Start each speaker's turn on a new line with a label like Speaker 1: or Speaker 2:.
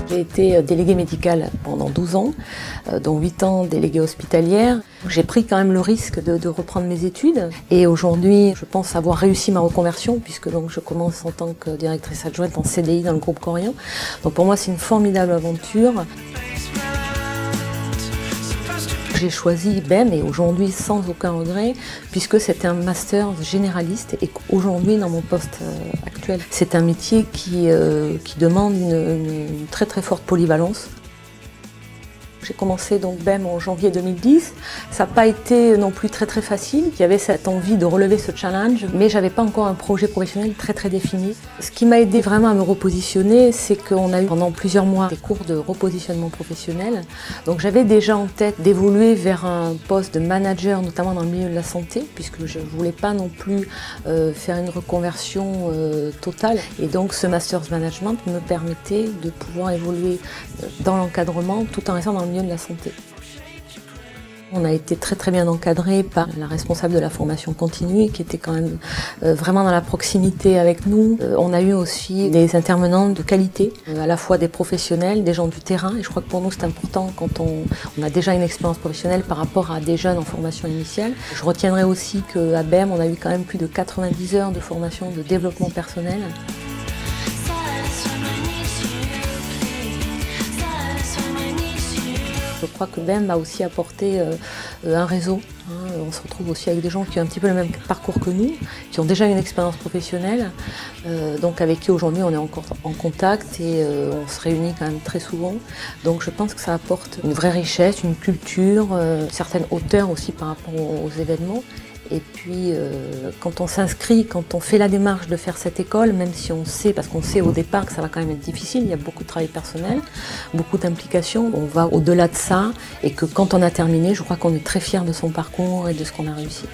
Speaker 1: J'ai été déléguée médicale pendant 12 ans, dont 8 ans déléguée hospitalière. J'ai pris quand même le risque de reprendre mes études et aujourd'hui je pense avoir réussi ma reconversion puisque donc je commence en tant que directrice adjointe en CDI dans le groupe Corian. Donc pour moi c'est une formidable aventure. J'ai choisi BEM et aujourd'hui sans aucun regret puisque c'était un master généraliste et qu'aujourd'hui dans mon poste actuel c'est un métier qui demande une très très forte polyvalence. J'ai commencé donc BEM en janvier 2010. Ça n'a pas été non plus très facile. Il y avait cette envie de relever ce challenge, mais j'avais pas encore un projet professionnel très défini. Ce qui m'a aidé vraiment à me repositionner, c'est qu'on a eu pendant plusieurs mois des cours de repositionnement professionnel. Donc j'avais déjà en tête d'évoluer vers un poste de manager, notamment dans le milieu de la santé, puisque je ne voulais pas non plus faire une reconversion totale. Et donc ce Master's Management me permettait de pouvoir évoluer dans l'encadrement tout en restant dans le milieu de la santé. On a été très bien encadré par la responsable de la formation continue qui était quand même vraiment dans la proximité avec nous. On a eu aussi des intervenants de qualité, à la fois des professionnels, des gens du terrain et je crois que pour nous c'est important quand on a déjà une expérience professionnelle par rapport à des jeunes en formation initiale. Je retiendrai aussi qu'à BEM on a eu quand même plus de 90 heures de formation de développement personnel. Je crois que BEM m'a aussi apporté un réseau. On se retrouve aussi avec des gens qui ont un petit peu le même parcours que nous, qui ont déjà une expérience professionnelle, donc avec qui aujourd'hui on est encore en contact et on se réunit quand même très souvent. Donc je pense que ça apporte une vraie richesse, une culture, une certaine hauteur aussi par rapport aux événements. Et puis, quand on s'inscrit, quand on fait la démarche de faire cette école, même si on sait, parce qu'on sait au départ que ça va quand même être difficile, il y a beaucoup de travail personnel, beaucoup d'implications, on va au-delà de ça, et que quand on a terminé, je crois qu'on est très fiers de son parcours et de ce qu'on a réussi.